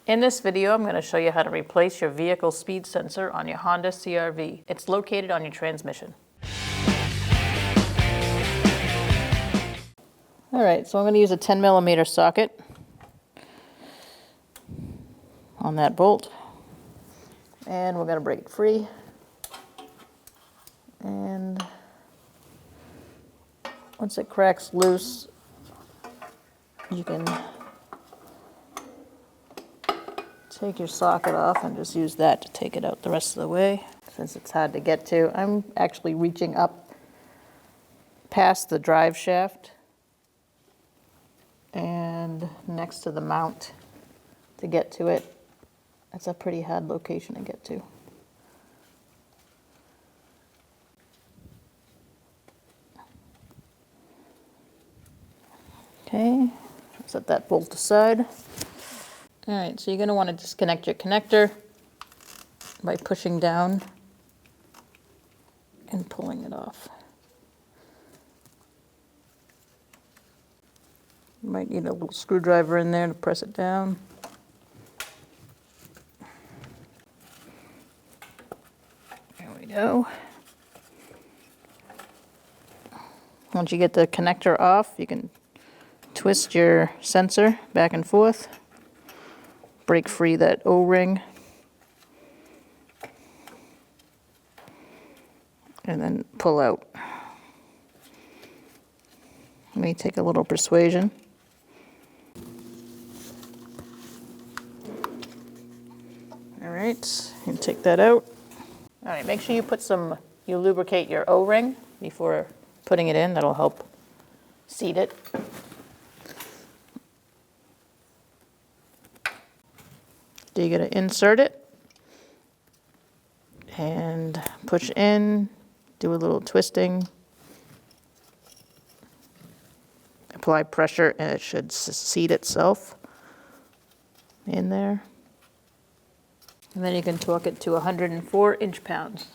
In this video, I'm going to show you how to replace your vehicle speed sensor on your Honda CR-V. It's located on your transmission. All right, so I'm going to use a 10mm socket on that bolt. And we're going to break it free. And once it cracks loose, you can take your socket off and just use that to take it out the rest of the way. Since it's hard to get to, I'm actually reaching up past the drive shaft and next to the mount to get to it. That's a pretty hard location to get to. Okay, set that bolt aside. All right, so you're going to want to disconnect your connector by pushing down and pulling it off. You might need a little screwdriver in there to press it down. There we go. Once you get the connector off, you can twist your sensor back and forth. Break free that O-ring, and then pull out. It may take a little persuasion. All right, you can take that out. All right, make sure you lubricate your O-ring before putting it in. That'll help seat it. You're going to insert it and push in, do a little twisting, apply pressure, and it should seat itself in there. And then you can torque it to 104 inch-pounds.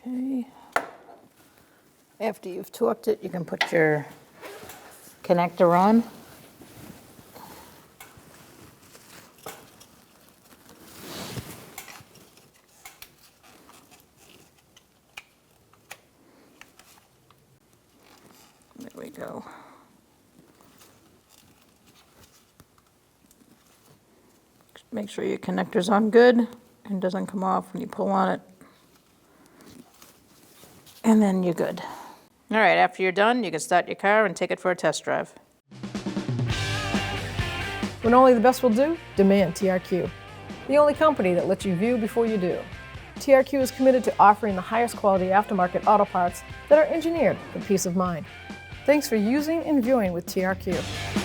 Okay. After you've torqued it, you can put your connector on. There we go. Make sure your connector's on good and doesn't come off when you pull on it. And then you're good. All right, after you're done, you can start your car and take it for a test drive. When only the best will do, demand TRQ. The only company that lets you view before you do. TRQ is committed to offering the highest quality aftermarket auto parts that are engineered for peace of mind. Thanks for using and viewing with TRQ.